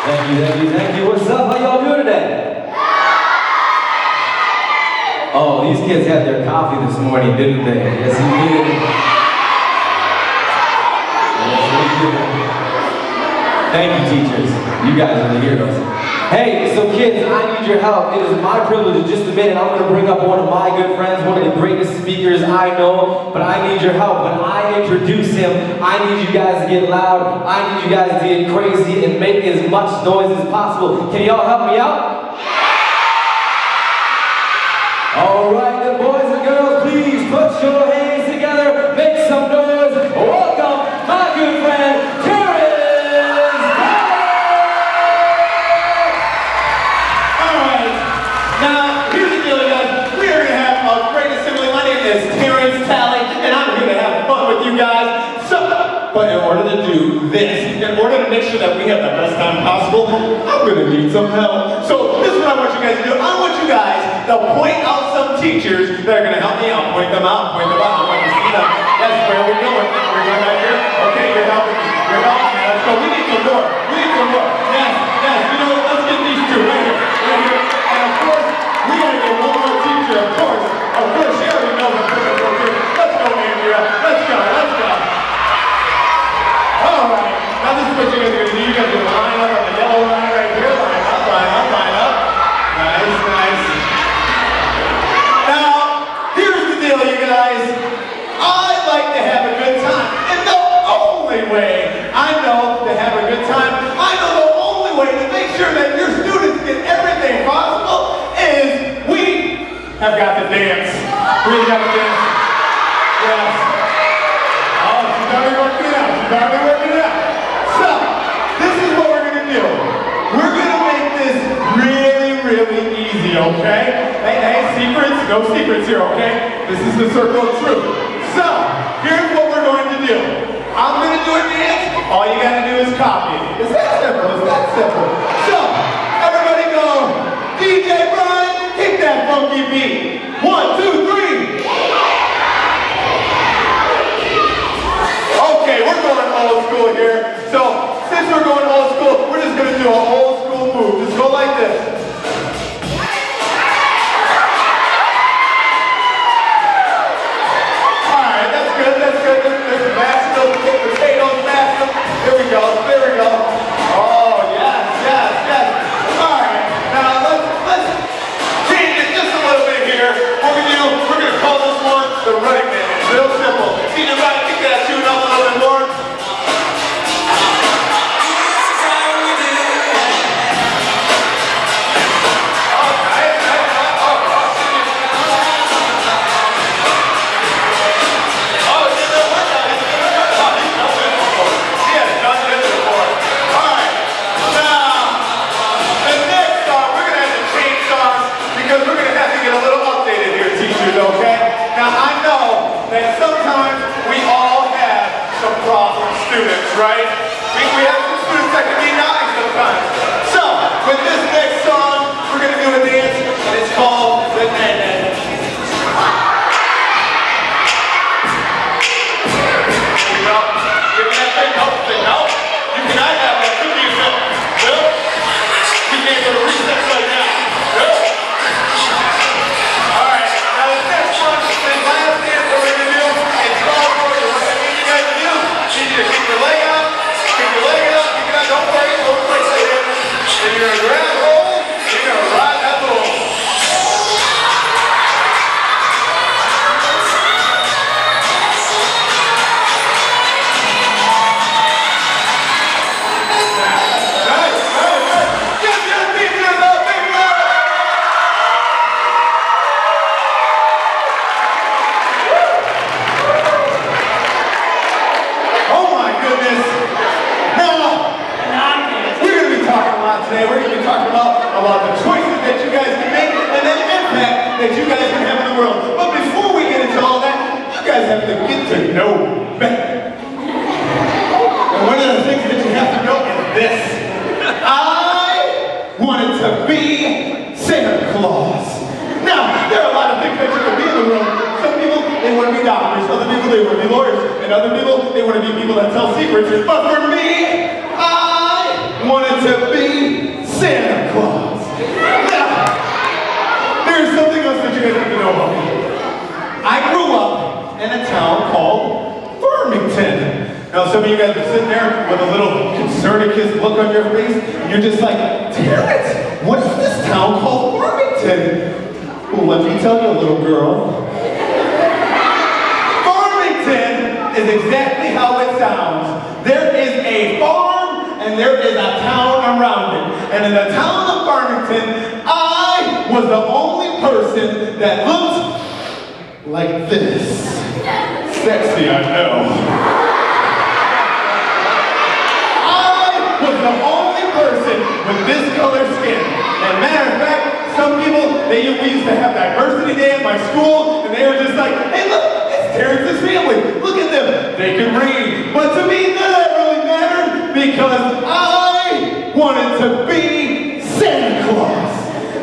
Thank you. What's up? How y'all doing today? Oh, these kids had their coffee this morning, didn't they? Yes, they did. Yes, they did. Thank you, teachers. You guys are the heroes. Hey, so kids, I need your help. It is my privilege in just a minute. I'm going to bring up one of my good friends, one of the greatest speakers I know, but I need your help. When I introduce him, I need you guys to get loud. I need you guys to get crazy and make as much noise as possible. Can y'all help me out? All right, then boys and girls, please put your hands together. Make some noise. Welcome my good friend, Terrence. Terrence, Talley, and I'm here to have fun with you guys. But in order to do this, in order to make sure that we have the best time possible, I'm gonna need some help. So this is what I want you guys to do. I want you guys to point out some teachers that are gonna help me out. Point them out, point them out. I want you to see them. That's where we're going. We're going right here. Okay, you're helping me. You're helping me. Let's go. We need some more. We need some more. Yes. You know what? Let's get these two right here. Right here. And of course, we gotta get one more teacher. Of course, she already knows I'm putting her here. Let's go, Andrea. Let's go. All right. Now this is what you guys are gonna do. You guys are gonna line up on the yellow line right here. Line up. Nice. Now, here's the deal, you guys. I like to have a good time. And the only way I know to have a good time, I know the only way to make sure that your students get everything possible is we have got to dance. We got to dance. Yes. Oh, she's already working it out. So, this is what we're going to do. We're going to make this really easy, okay? Hey, secrets? No secrets here, okay? This is the circle of truth. So, here's what we're going to do. I'm going to do a dance. All you got to do is copy. It's that simple. So, everybody go, DJ Brian, kick that funky beat. 1, 2, 3. Okay, we're going old school here. So, since we're going old school, we're just going to do an old school move. Just go like this. Alright, that's good. There's mashed up potatoes, mashed up. There we go. Oh, yes. Alright, now let's change it just a little bit here. We're going to call this one the running man. It's real simple. See the right, kick that tune up a little bit more. Okay? Now I know that sometimes we all have some problem students, right? We have some students that can be naughty sometimes. So, with this next song, we're going to do a dance, and it's called the Nene. There you go. Give me that thing. No. You cannot have that. Look at yourself. No. You can't go to recess right now. No. Don't worry, place it in. And you're gonna grab hold, you're gonna ride that bull. Nice. Give your teachers a big round. Oh my goodness. Today we're going to be talking about the choices that you guys can make and the impact that you guys can have in the world. But before we get into all that, you guys have to get to know better. And one of the things that you have to know is this. I wanted to be Santa Claus. Now, there are a lot of things that you can be in the world. Some people, they want to be doctors. Other people, they want to be lawyers. And other people, they want to be people that tell secrets. But for me, I wanted to be I grew up in a town called Farmington. Now some of you guys are sitting there with a little conservative look on your face, and you're just like, Terrence, what is this town called Farmington? Well, let me tell you, little girl. Farmington is exactly how it sounds. There is a farm and there is a town around it. And in the town of Farmington, I was the only person that looked like this. Sexy, I know. I was the only person with this color skin. And matter of fact, some people, we used to have diversity day at my school, and they were just like, hey look, it's Terrence's family. Look at them, they can read. But to me, none of that really mattered because I wanted to be Santa Claus.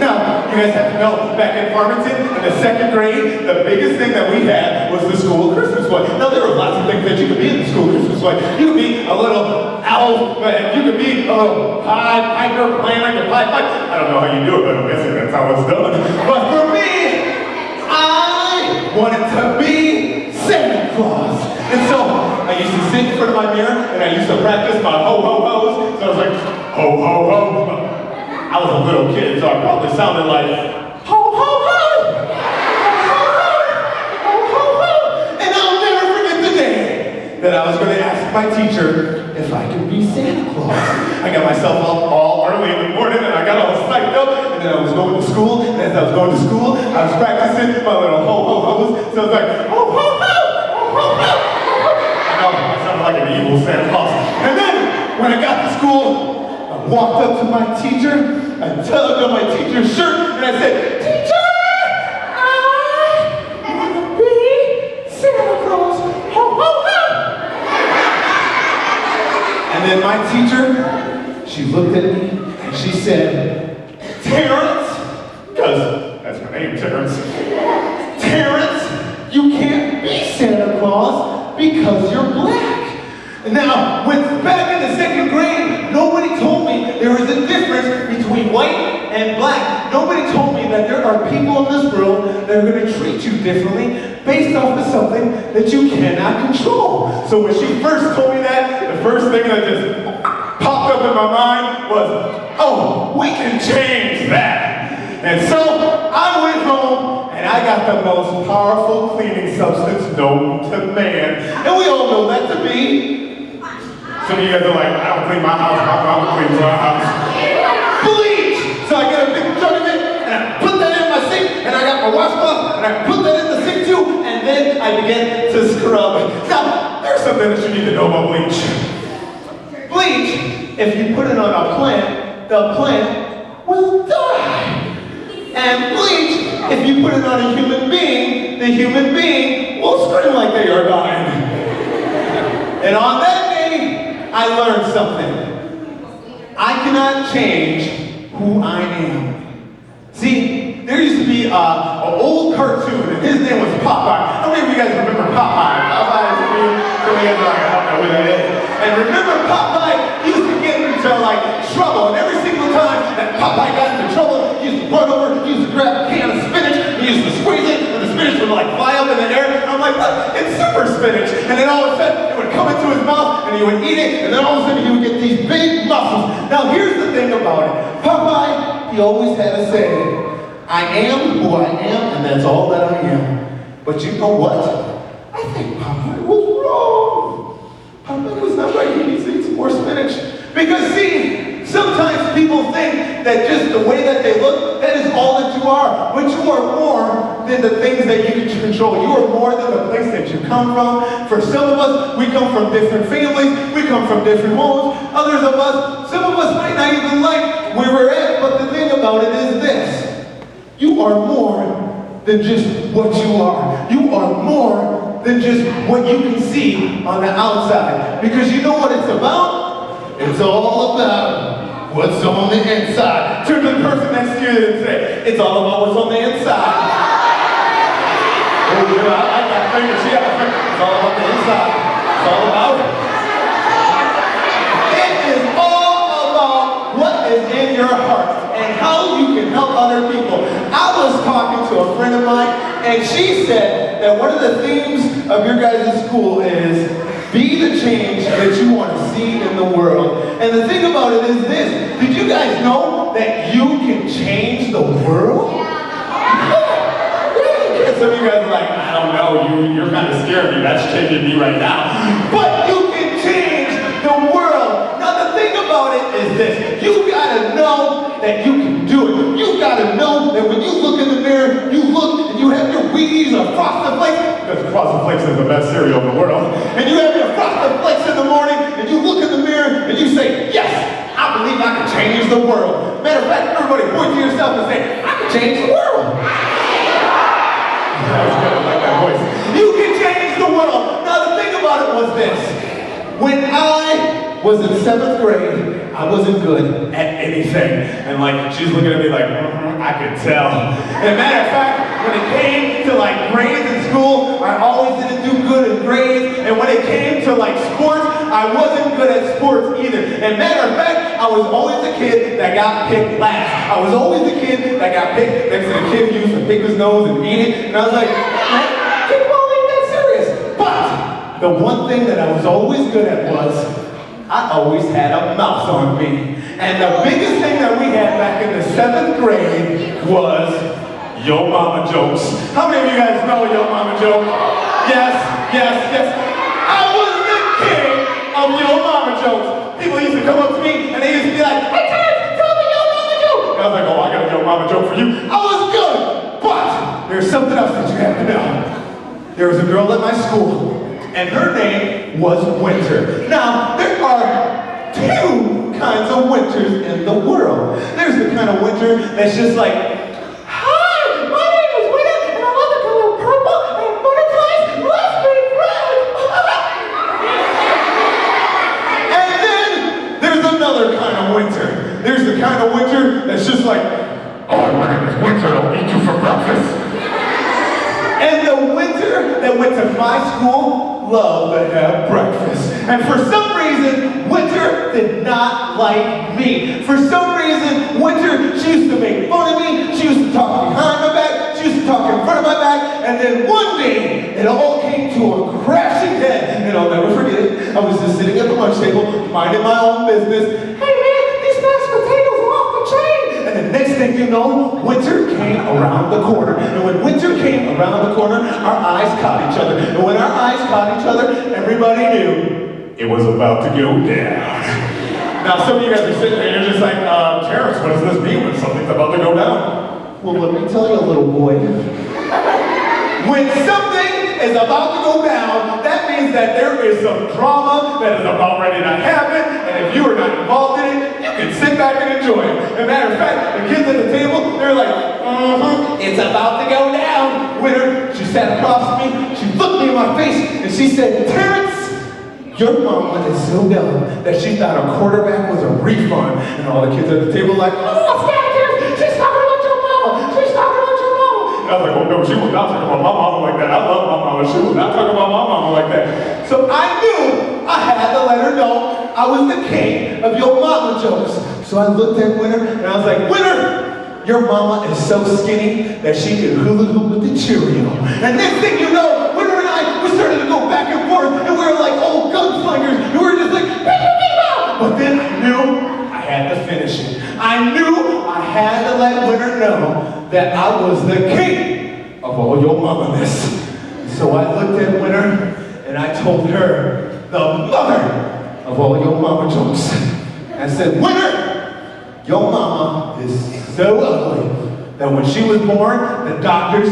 Now, you guys have to know, back in Farmington, in the 2nd grade, the biggest thing that we had was the school Christmas play. Now, there were lots of things that you could be in the school Christmas play. You could be a little elf, you could be a little piper playing like a pipe. I don't know how you do it, but I'm guessing that's how it's done. But for me, I wanted to be Santa Claus. And so, I used to sit in front of my mirror, and I used to practice my ho-ho-hos. So I was like, ho-ho-ho. I was a little kid, so I probably sounded like, ho, ho, ho! Ho, ho, ho! And I'll never forget the day that I was going to ask my teacher if I could be Santa Claus. I got myself up all early in the morning, and I got all psyched up, and then I was going to school, and as I was going to school, I was practicing my little ho, ho, ho's, so I was like, ho, ho, ho! Ho, ho, ho! I know, I sounded like an evil Santa Claus. And then, when I got to school, I walked up to my teacher, I tugged on my teacher's shirt, and I said, Teacher, I want to be Santa Claus. Ho, ho, ho! And then my teacher, she looked at me, and she said, Terrence, because that's my name, Terrence. Terrence, you can't be Santa Claus because you're black. Now, back in the 2nd grade, nobody told me there was a difference between white and black. Nobody told me that there are people in this world that are going to treat you differently based off of something that you cannot control. So when she first told me that, the first thing that just popped up in my mind was, oh, we can change that. And so I went home and I got the most powerful cleaning substance known to man. And we all know that to be. Some of you guys are like, I don't clean my house, my mom cleans my house. Bleach! So I got a big jug of it, and I put that in my sink, and I got my washcloth, and I put that in the sink too, and then I began to scrub. Now, there's something that you need to know about bleach. Bleach, if you put it on a plant, the plant will die. And bleach, if you put it on a human being, the human being will scream like they are dying. And on that day, I learned something. I cannot change who I am. See, there used to be an old cartoon, and his name was Popeye. How many of you guys remember Popeye? Popeye is a dude. Some of you guys are like, I don't know who that is. And remember Popeye used to get into trouble, and every single time that Popeye got into trouble, he used to run over, he used to grab a can of spinach, he used to squeeze it, and the spinach would fly up in the air. And I'm like, look, it's super spinach. And then all of a sudden, it would come into his mouth, and he would eat it, and then all of a sudden, he would get these big muscles. Now, here's the thing about it. Popeye, he always had a saying, I am who I am, and that's all that I am. But you know what? I think Popeye was wrong. Popeye was not right. He needs to eat some more spinach. Because see, sometimes people think that just the way that they look, that is all that you are. But you are more than the things that you can control. You are more than the place that you come from. For some of us, we come from different families. We come from different homes. Others of us, some of us might not even like where we're at. But the thing about it is this. You are more than just what you are. You are more than just what you can see on the outside. Because you know what it's about? It's all about what's on the inside. Turn to the person next to you and say, it's all about what's on the inside. Oh, yeah, I like that finger. See that finger? It's all about the inside. It's all about it. It is all about what is in your heart and how you can help other people. I was talking to a friend of mine, and she said that one of the themes of your guys' school is be the change that you want to see in the world. And the thing about it is this, did you guys know that you can change the world? Some of you guys are like, I don't know, you're kind of scaring me. That's changing me right now. But you can change the world. Now the thing about it is this. You gotta know that you can do it. You gotta know that when you look in the mirror, you look and you have your Wheaties or Frosted Flakes, because Frosted Flakes is the best cereal in the world, and you have your Frosted Flakes in the morning, and you look in the mirror and you say, yes, I believe I can change the world. Matter of fact, everybody point to yourself and say, I can change the world. That was good, I like that voice. You can change the world. Now the thing about it was this. When I was in 7th grade, I wasn't good at anything. And like, she's looking at me like, I could tell. And matter of fact, when it came to like grades in school, I always didn't do good in grades. And when it came to like sports, I wasn't good at sports either. And matter of fact, I was always the kid that got picked last. I was always the kid that got picked next to the kid who used to pick his nose and eat it. And I was like, kickball ain't that serious. But the one thing that I was always good at was, I always had a mouth on me. And the biggest thing that we had back in the 7th grade was Yo Mama jokes. How many of you guys know Yo Mama joke? Yes, yes, yes. I was the king of Yo Mama jokes. People used to come up to me and they used to be like, hey Terrence, tell me Yo Mama joke. And I was like, oh, I got a Yo Mama joke for you. I was good, but there's something else that you have to know. There was a girl at my school, and her name was Winter. Now, there are 2 kinds of winters in the world. There's the kind of winter that's just like, hi, my name is Winter, and I love the color purple and butterflies. Let's be friends. And then there's another kind of winter. There's the kind of winter that's just like, oh, my name is Winter, I'll eat you for breakfast. And the winter that went to my school loved to have breakfast. And for some reason, Winter did not like me. For some reason, Winter, she used to make fun of me. She used to talk behind my back. She used to talk in front of my back. And then one day, it all came to a crashing head. And I'll never forget it. I was just sitting at the lunch table, minding my own business. Hey man, these mashed potatoes are off the chain. And the next thing you know, Winter came around the corner. And when Winter came around the corner, our eyes caught each other. And when our eyes caught each other, everybody knew it was about to go down. Now, some of you guys are sitting there and you're just like, Terrence, what does this mean when something's about to go down? Well, let me tell you, little boy. When something is about to go down, that means that there is some drama that is about ready to happen, and if you are not involved in it, you can sit back and enjoy it. As a matter of fact, the kids at the table, they're like, it's about to go down. Winter, she sat across from me, she looked me in my face, and she said, Terrence, your mama is so dumb that she thought a quarterback was a refund. And all the kids at the table like, oh, what's that, Terrence? She's talking about your mama. She's talking about your mama. And I was like, oh no, she was not talking about my mama like that. I love my mama. She was not talking about my mama like that. So I knew I had to let her know I was the king of your mama jokes. So I looked at Winter and I was like, Winter, your mama is so skinny that she can hula hoop with the Cheerio. And next thing you know, Winter and I, we started to go back and forth, and we were like old gunslingers, and we were just like, but then I knew I had to finish it. I knew I had to let Winter know that I was the king of all your mama-ness. So I looked at Winter, and I told her, the mother of all your mama jokes. I said, Winter, your mama is so ugly that when she was born, the doctors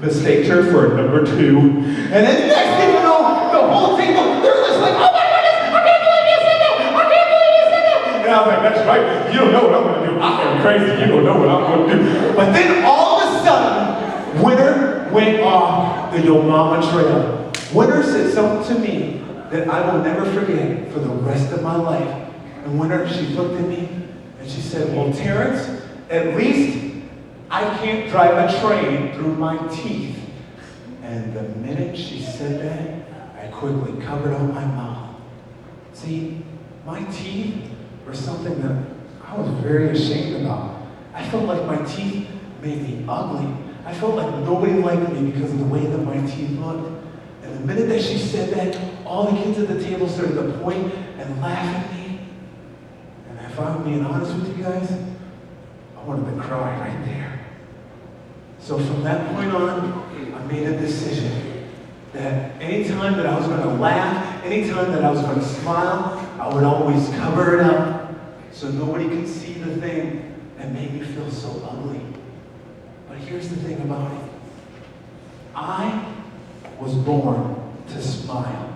mistaked her for number 2. And then next thing you know, the whole table, they're just like, oh my goodness, I can't believe you said that! I can't believe you said that! And I was like, that's right, you don't know what I'm going to do. I am crazy, you don't know what I'm going to do. But then all of a sudden, Winter went off the Yo Mama trail. Winter said something to me that I will never forget for the rest of my life. And Winter, she looked at me and she said, well, Terrence, at least I can't drive a train through my teeth. And the minute she said that, I quickly covered up my mouth. See, my teeth were something that I was very ashamed about. I felt like my teeth made me ugly. I felt like nobody liked me because of the way that my teeth looked. And the minute that she said that, all the kids at the table started to point and laugh at me. And if I'm being honest with you guys, I wanted to cry right there. So from that point on, I made a decision that anytime that I was going to laugh, anytime that I was going to smile, I would always cover it up so nobody could see the thing that made me feel so ugly. But here's the thing about it. I was born to smile.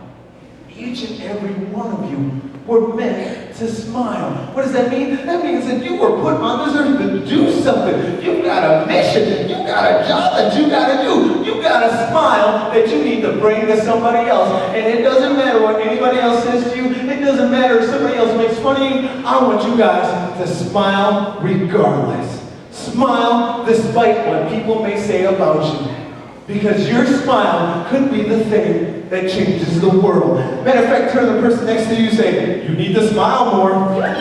Each and every one of you were meant to smile. What does that mean? That means that you were put on this earth to do something. You've got a mission. You've got a job that you got to do. You've got a smile that you need to bring to somebody else. And it doesn't matter what anybody else says to you. It doesn't matter if somebody else makes fun of you. I want you guys to smile regardless. Smile despite what people may say about you. Because your smile could be the thing that changes the world. Matter of fact, turn to the person next to you and say, you need to smile more. Now,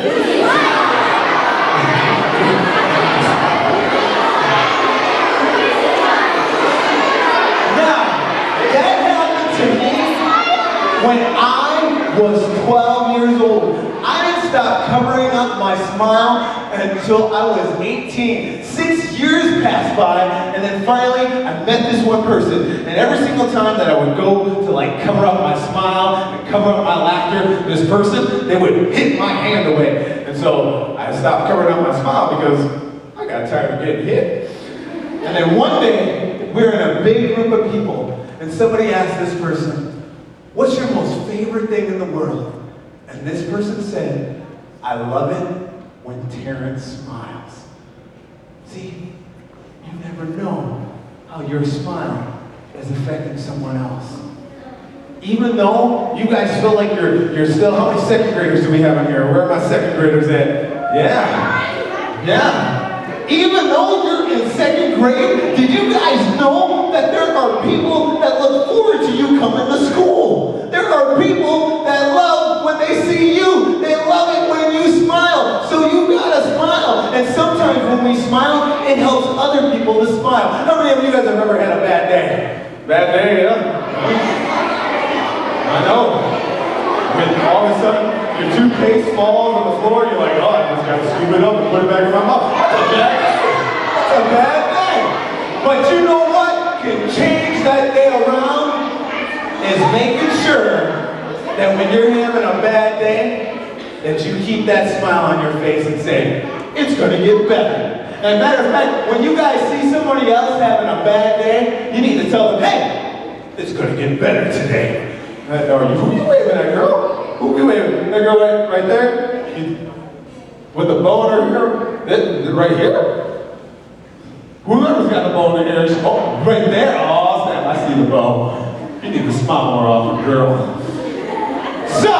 that happened to me when I was 12 years old. I didn't stop covering up my smile until I was 18. 6 years passed by, and then finally I met this one person. And every single time that I would go to like cover up my smile and cover up my laughter, this person, they would hit my hand away. And so I stopped covering up my smile because I got tired of getting hit. And then one day, we were in a big group of people, and somebody asked this person, what's your most favorite thing in the world? And this person said, I love it when Terrence smiles. See, you never know how your smile is affecting someone else. Even though you guys feel like you're still, how many second graders do we have in here? Where are my second graders at? Yeah. Even though you're in second grade, did you guys know that there are people that look forward to you coming to school? There are people that love when they see you. They love it when you smile. So you gotta smile. And sometimes when we smile, it helps other people to smile. How many of you guys have ever had a bad day? Bad day, yeah? I know. When all of a sudden your toothpaste falls on the floor, you're like, oh, I just gotta scoop it up and put it back in my mouth. That's a bad day. That's a bad day. But you know what can change that day around? Is making sure that when you're having a bad day, that you keep that smile on your face and say, it's gonna get better. And matter of fact, when you guys see somebody else having a bad day, you need to tell them, hey, it's gonna get better today. Who you waving at, girl? Who you waving? That girl right there? With the bow in her hair? Right here? Whoever's got the bow in her hair, oh, right there. Oh, snap, I see the bow. You need to smile more often, girl. So,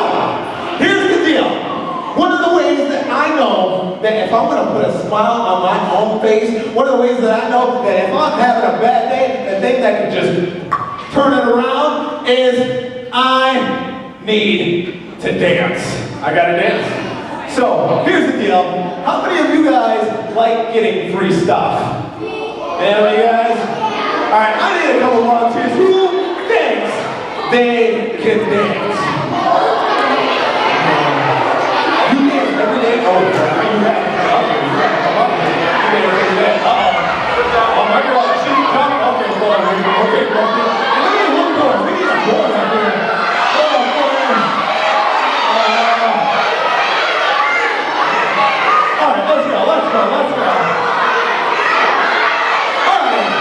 here's the deal. One of the ways that I know that if I'm gonna put a smile on my own face, one of the ways that I know that if I'm having a bad day, the thing that can just turn it around is I need to dance. I gotta dance. So, here's the deal. How many of you guys like getting free stuff? Yeah, you guys? Alright, I need a couple volunteers. Who thinks they can dance? You dance every day? Oh, are you ready? Okay, you ready? Come up here. You dance every day. Uh-oh. Oh, my girl, she can come. Okay, go on. Okay, go on. And we need one more. We need a boy up here. Let's go. All right.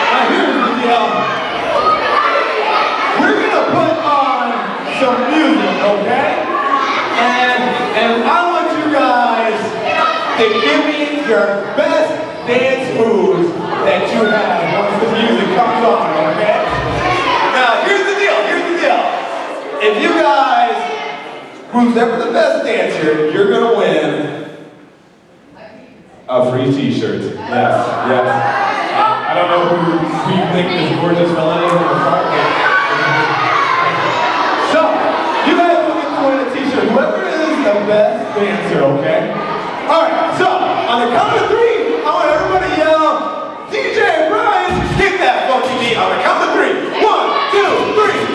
Now here's the deal. We're gonna put on some music, okay? And I want you guys to give me your best dance moves that you have once the music comes on, okay? Now here's the deal. If you guys, who's ever the best dancer, you're gonna win a free t-shirt. Yes. I don't know who you think is gorgeous felony in the front. So, you guys will get to win a t-shirt. Whoever is the best dancer, okay? Alright, so, on the count of three, I want everybody to yell, DJ Okay, Brian, kick that funky beat on the count of 3. 1, 2, 3.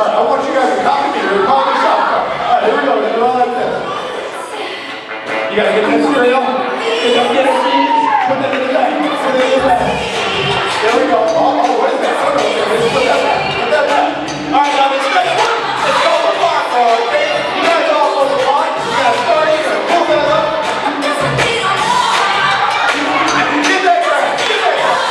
I want you guys to copy me. We're calling the shop cart. All right, here we go. We're going to do all like this. You got to get that cereal. Get it, please. Put that in the bag. Put it in the bag. There we go. Oh, what is that? Oh, no, let's put that back. Put that back. All right, now this next one. It's called the bar call, okay? You guys all know the bar. You got to start. You got to pull that up. Get that back. Get that back.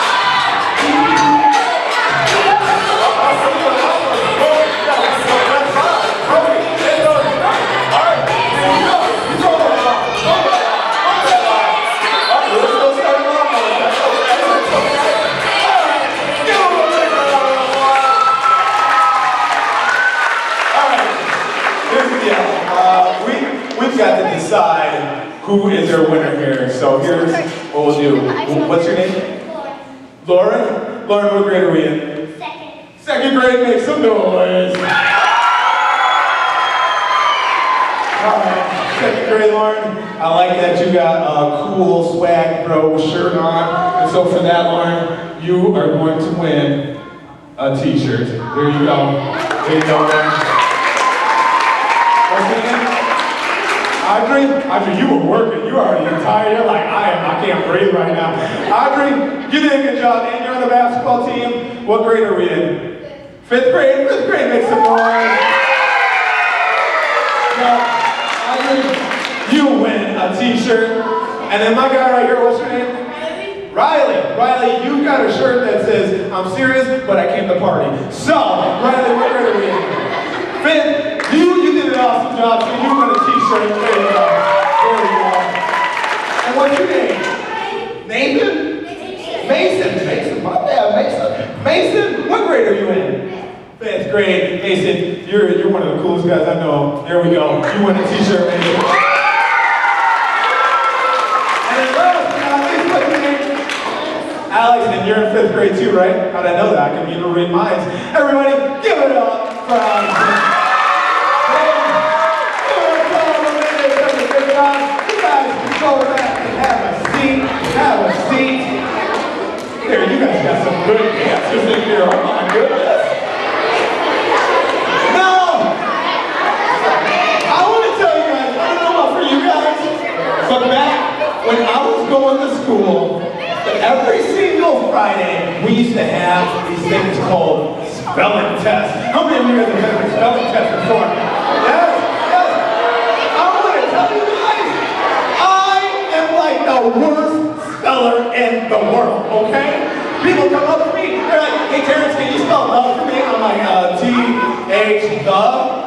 We've got to decide who is our winner here. So here's what we'll do. What's your name? Lauren? Lauren, what grade are we in? Second. Second grade, make some noise. Alright, second grade, Lauren. I like that you got a cool swag bro shirt on. And so for that, Lauren, you are going to win a t-shirt. There you go. There you go, Lauren. What's your name? Audrey, you were working. You are already tired. You're like, I can't breathe right now. Audrey, you did a good job. And you're on the basketball team. What grade are we in? Fifth grade? Fifth grade, make some noise. Audrey, you win a t-shirt. And then my guy right here, what's your name? Riley. Riley, you got a shirt that says, I'm serious, but I came to party. So, Riley, what grade are we in? Fifth. You did an awesome job, so you win a t-shirt. There you go. There you go. And what's your name? Nathan? Mason. My bad, Mason. Mason, what grade are you in? Fifth grade. Mason, you're one of the coolest guys I know. There we go. You win a t-shirt, Mason. And then last but not least, what's your name? Alex, and you're in fifth grade too, right? How'd I know that? I can even read minds. Everybody, give it up for Alex. You guys can go back and have a seat. There, you guys got some good dancers in here. Oh my goodness. Now, I want to tell you guys, I don't know about for you guys, but back when I was going to school, every single Friday, we used to have these things called spelling tests. How many of you guys have had a spelling test before? Yes. The worst speller in the world, okay? People come up to me, they're like, hey Terrence, can you spell love for me? I'm like, T-H, the,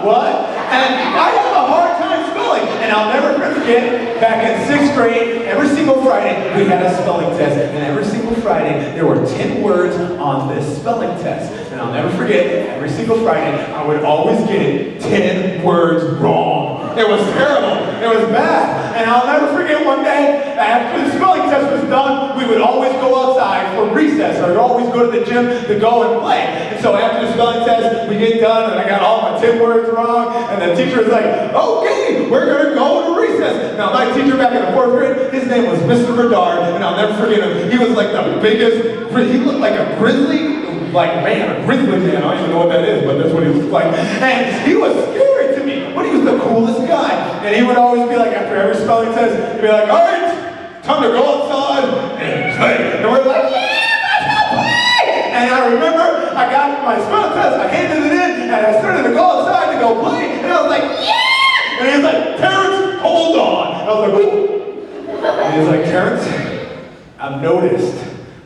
what? And I have a hard time spelling. And I'll never forget, back in 6th grade, every single Friday, we had a spelling test. And every single Friday, there were 10 words on this spelling test. And I'll never forget, every single Friday, I would always get 10 words wrong. It was terrible. It was bad. And I'll never forget one day, after the spelling test was done, we would always go outside for recess, or we'd always go to the gym to go and play. And so after the spelling test, we get done, and I got all my 10 words wrong, and the teacher was like, okay, we're going to go to recess. Now, my teacher back in the 4th grade, his name was Mr. Bernard, and I'll never forget him. He was like the biggest, he looked like a grizzly, like man, a grizzly man. I don't even know what that is, but that's what he looked like. And he was scary to me. When he was was the coolest guy. And he would always be like, after every spelling test, he'd be like, all right, time to go outside and play. And we're like, yeah, let's go play! And I remember I got my spelling test, I handed it in, and I started to go outside to go play. And I was like, yeah! And he was like, Terrence, hold on. And I was like, ooh. And he was like, Terrence, I've noticed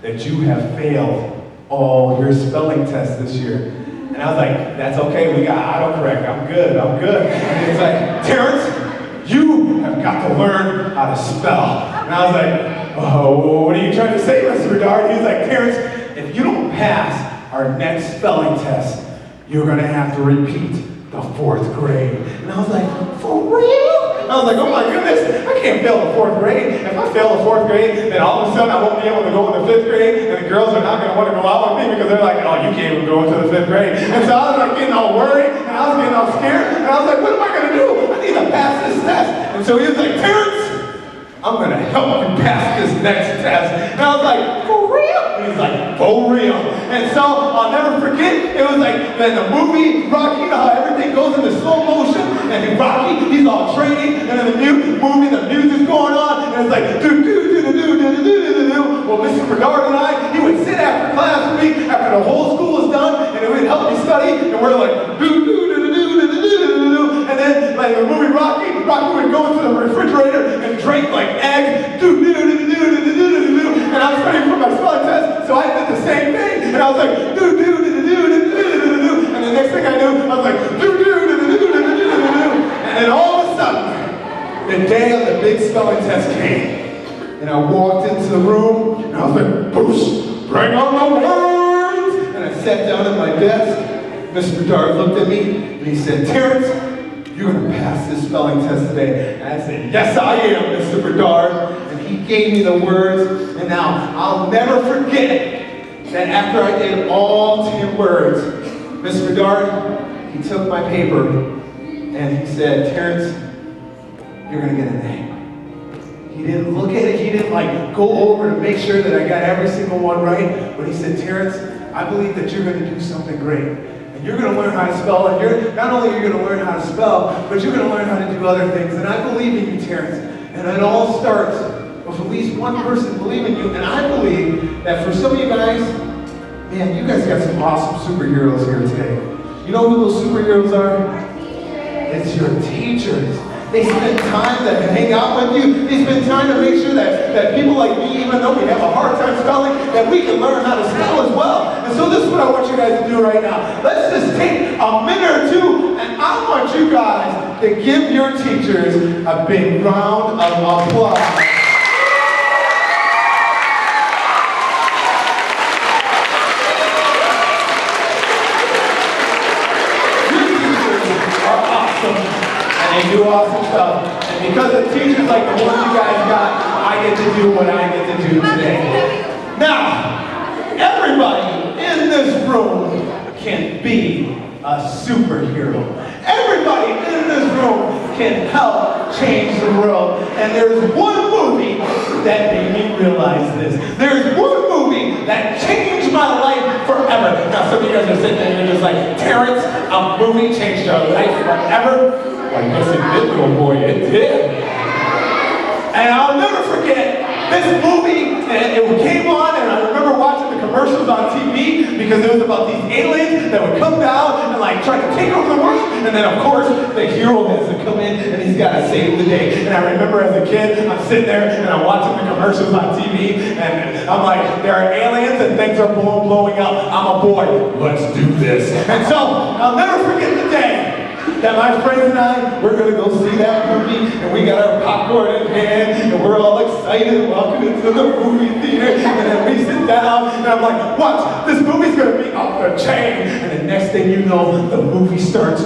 that you have failed all your spelling tests this year. And I was like, that's okay, we got autocorrect, I'm good. And he's like, Terrence, you have got to learn how to spell. And I was like, oh, what are you trying to say, Mr. Bedard? He's like, Terrence, if you don't pass our next spelling test, you're gonna have to repeat the 4th grade. And I was like, for real? I was like, oh my goodness, I can't fail the 4th grade. If I fail the 4th grade, then all of a sudden I won't be able to go in the 5th grade, and the girls are not going to want to go out with me because they're like, oh, you can't even go into the 5th grade. And so I was like getting all worried, and I was getting all scared, and I was like, what am I going to do? I need to pass this test. And so he was like, Terrence, I'm going to help you pass this next test. And I was like, for real? And he's like, for real. And so I'll never forget, it was like then the movie, Rocky, you know how everything goes into slow motion, and in Rocky, he's all training, and in the movie, the music's going on, and it's like, do-do-do-do-do-do-do-do-do-do. Well, Mr. Bedard and I, he would sit after class with me, after the whole school was done, and it would help me study, and we're like, do-do-do-do-do-do-do-do-do. And then, like the movie Rocky would go into the refrigerator and drink like eggs, do-do-do-do-do-do-do-do-do. And I was studying for my spelling test, so I did the same thing, and I was like, do-do-do-do-do-do-do-do-do. And the next thing I knew, I was like, do-do-do-do-do-do-do-do-do. And then all of a sudden, the day of the big spelling test came. And I walked into the room, and I was like, Bruce, bring on the words! And I sat down at my desk. Mr. Bedard looked at me, and he said, Terrence, you're going to pass this spelling test today. And I said, yes, I am, Mr. Bedard. And he gave me the words. And now, I'll never forget that after I did all 10 words, Mr. Bedard, he took my paper, and he said, Terrence, you're going to get an A. He didn't look at it. He didn't like go over to make sure that I got every single one right. But he said, Terrence, I believe that you're going to do something great. And you're going to learn how to spell. And not only are you going to learn how to spell, but you're going to learn how to do other things. And I believe in you, Terrence. And it all starts with at least one person believing you. And I believe that for some of you guys, man, you guys got some awesome superheroes here today. You know who those superheroes are? It's your teachers. They spend time to hang out with you. They spend time to make sure that people like me, even though we have a hard time spelling, that we can learn how to spell as well. And so this is what I want you guys to do right now. Let's just take a minute or two, and I want you guys to give your teachers a big round of applause. They do awesome stuff. And because of teachers like the ones you guys got, I get to do what I get to do today. Now, everybody in this room can be a superhero. Everybody in this room can help change the world. And there's one movie that made me realize this. There's one movie that changed my life forever. Now, some of you guys are sitting there and you're just like, Terrence, a movie changed your life forever? I guess it did, little boy, it did. And I'll never forget this movie, and it came on, and I remember watching the commercials on TV because it was about these aliens that would come down and like try to take over the world. And then of course, the hero has to come in and he's got to save the day. And I remember as a kid, I'm sitting there and I'm watching the commercials on TV, and I'm like, there are aliens and things are blowing up. I'm a boy, let's do this. And so, I'll never forget the day that my friends and I, we're going to go see that movie, and we got our popcorn in hand, and we're all excited walking into the movie theater, and then we sit down, and I'm like, watch, this movie's going to be off the chain, and the next thing you know, the movie starts.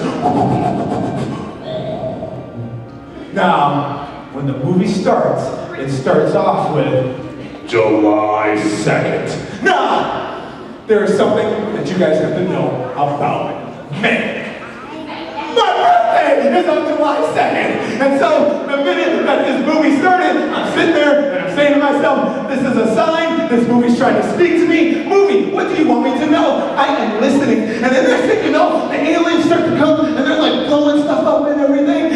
Now, when the movie starts, it starts off with July 2nd. Now, there is something that you guys have to know about me. My birthday is on July 2nd. And so the minute that this movie started, I'm sitting there and I'm saying to myself, this is a sign, this movie's trying to speak to me. Movie, what do you want me to know? I am listening. And the next thing you know, the aliens start to come and they're like blowing stuff up and everything.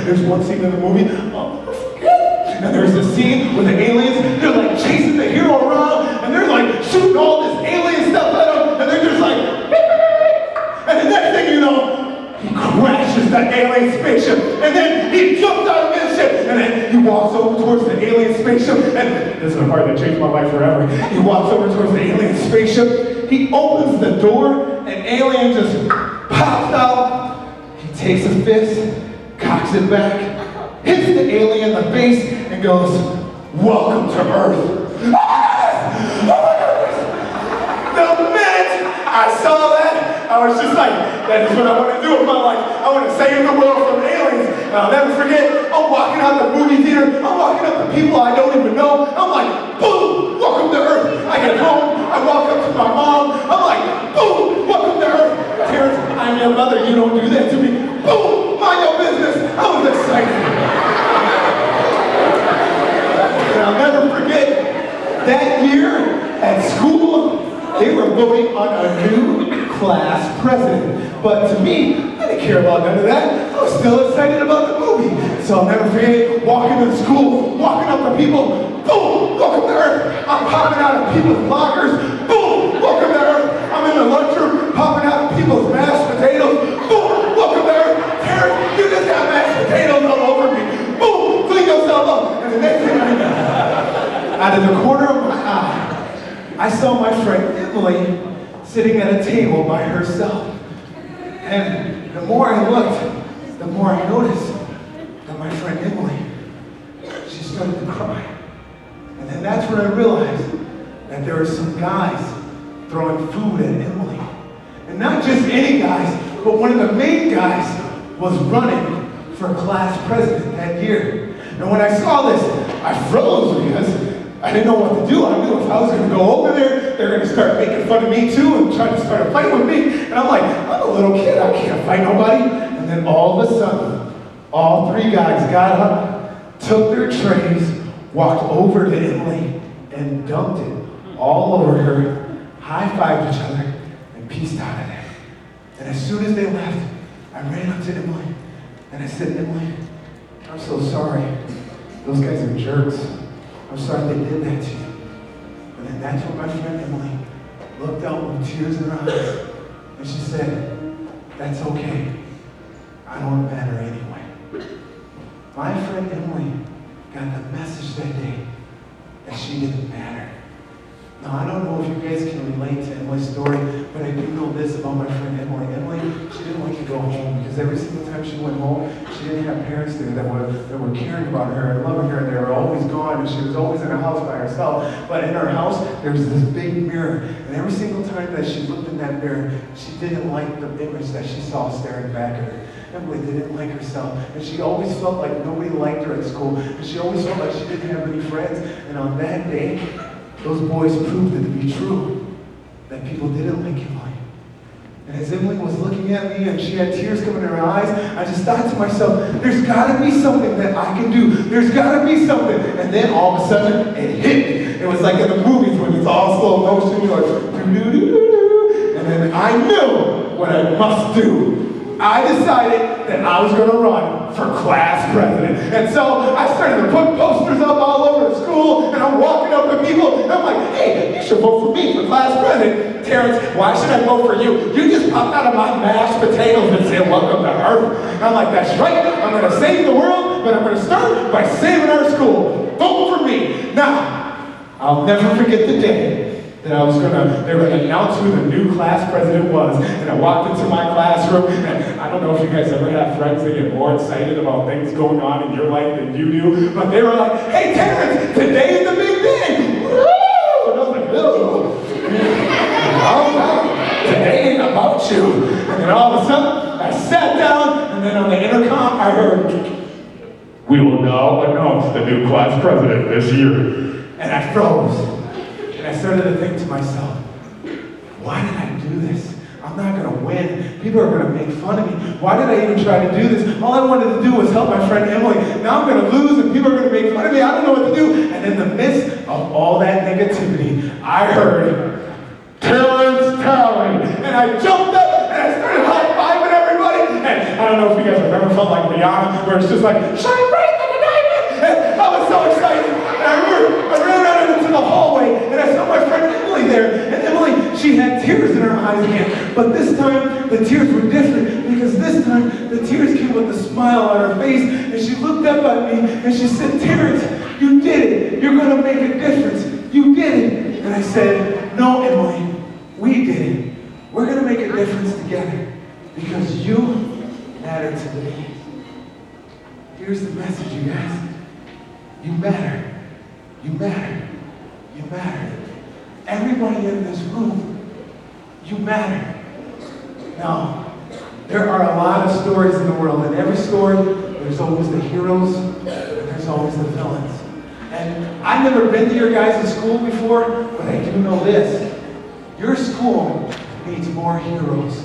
There's one scene in the movie, and there's this scene where the aliens, they're like chasing the hero around, and they're like shooting all this alien stuff at him, and they're just like, and the next thing you know, he crashes the alien spaceship, and then he jumps out of his ship, and then he walks over towards the alien spaceship, and this is the part that changed my life forever. He walks over towards the alien spaceship, he opens the door, and alien just pops out. He takes a fist, cocks it back, hits the alien in the face, and goes, "Welcome to Earth." Oh my goodness! The minute I saw that, I was just like, that is what I want to do with my life. I want to save the world from aliens. And I'll never forget, I'm walking out the movie theater, I'm walking up to people I don't even know, I'm like, boom, welcome to Earth. I get home, I walk up to my mom, I'm like, boom, welcome to Earth. Terrence, I'm your mother, you don't do that to me. Boom, mind your business. I was excited. And I'll never forget, that year at school, they were voting on a new class president. But to me, I didn't care about none of that. I was still excited about the movie. So I'll never forget walking to school, walking up to people, boom, welcome to Earth. I'm popping out of people's lockers, boom, welcome to Earth. I'm in the lunchroom, popping out of people's mashed potatoes, boom, welcome to Earth. Terrence, you just got mashed potatoes all over me. Boom, clean yourself up. And the next thing I know, out of the corner of my eye, I saw my friend Emily sitting at a table by herself. And the more I looked, the more I noticed that my friend Emily, she started to cry. And then that's when I realized that there were some guys throwing food at Emily. And not just any guys, but one of the main guys was running for class president that year. And when I saw this, I froze because I didn't know what to do. I knew if I was going to go over there, they're going to start making fun of me too and try to start a fight with me. And I'm like, I'm a little kid, I can't fight nobody. And then all of a sudden, all three guys got up, took their trays, walked over to Emily, and dumped it all over her, high-fived each other, and peaced out of there. And as soon as they left, I ran up to Emily, and I said, Emily, I'm so sorry. Those guys are jerks. I'm sorry they did that to you. And then that's when my friend Emily looked out with tears in her eyes, and she said, that's okay. I don't matter anyway. My friend Emily got the message that day that she didn't matter. Now, I don't know if you guys can relate to Emily's story, but I do know this about my friend Emily. Emily, she didn't like to go home because every single time she went home, she didn't have parents there that were caring about her and loving her, and they were always gone, and she was always in her house by herself. But in her house, there was this big mirror, and every single time that she looked in that mirror, she didn't like the image that she saw staring back at her. Emily didn't like herself, and she always felt like nobody liked her at school, and she always felt like she didn't have any friends. And on that day, those boys proved it to be true, that people didn't like Emily. And as Emily was looking at me and she had tears coming in her eyes, I just thought to myself, there's got to be something that I can do. There's got to be something. And then all of a sudden, it hit me. It was like in the movies when it's all slow motion, you're like, doo-doo-doo-doo-doo. And then I knew what I must do. I decided that I was going to run for class president. And so I started to put posters up all over the school, and I'm walking up to people, and I'm like, hey, you should vote for me for class president. Terrence, why should I vote for you? You just popped out of my mashed potatoes and said, welcome to Earth. And I'm like, that's right, I'm going to save the world, but I'm going to start by saving our school. Vote for me. Now, I'll never forget the day that they were going to announce who the new class president was. And I walked into my classroom, and I don't know if you guys ever have friends that get more excited about things going on in your life than you do, but they were like, hey Terrence, today is the big day. Woo! And I was like, oh, today ain't about you. And then all of a sudden, I sat down, and then on the intercom, I heard, we will now announce the new class president this year. And I froze. I started to think to myself, why did I do this? I'm not going to win. People are going to make fun of me. Why did I even try to do this? All I wanted to do was help my friend Emily. Now I'm going to lose and people are going to make fun of me. I don't know what to do. And in the midst of all that negativity, I heard, Terrence, Talley. And I jumped up and I started high-fiving everybody. And I don't know if you guys have ever felt like Rihanna, where it's just like, shine bright like a diamond! And I was so excited. And I ran out into the hallway, and I saw my friend Emily there. And Emily, she had tears in her eyes again. But this time, the tears were different, because this time, the tears came with a smile on her face, and she looked up at me, and she said, Terrence, you did it. You're going to make a difference. You did it. And I said, no, Emily, we did it. We're going to make a difference together, because you matter to me. Here's the message, you guys. You matter. You matter. You matter. Everybody in this room, you matter. Now, there are a lot of stories in the world. In every story, there's always the heroes, and there's always the villains. And I've never been to your guys' school before, but I do know this. Your school needs more heroes.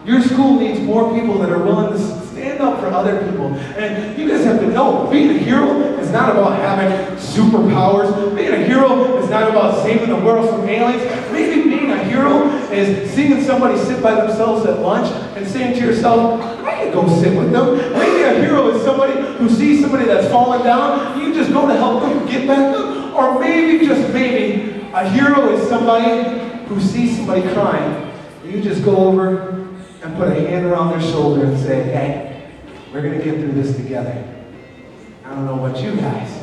Your school needs more people that are willing to stand up for other people. And you guys have to know, being a hero is not about having superpowers. Being a hero is not about saving the world from aliens. Maybe being a hero is seeing somebody sit by themselves at lunch and saying to yourself, I could go sit with them. Maybe a hero is somebody who sees somebody that's fallen down, you just go to help them get back up. Or maybe, just maybe, a hero is somebody who sees somebody crying. You just go over and put a hand around their shoulder and say, hey, we're going to get through this together. I don't know about you guys,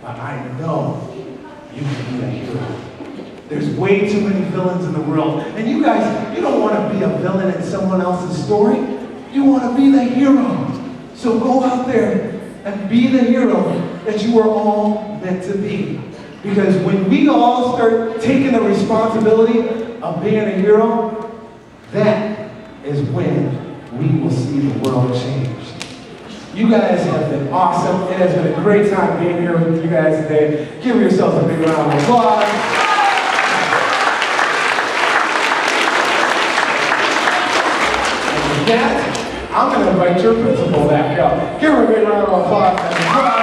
but I know you can be a hero. There's way too many villains in the world. And you guys, you don't want to be a villain in someone else's story. You want to be the hero. So go out there and be the hero that you are all meant to be. Because when we all start taking the responsibility of being a hero, that is when we will see the world change. You guys have been awesome. It has been a great time being here with you guys today. Give yourselves a big round of applause. And with that, I'm going to invite your principal back up. Give her a big round of applause.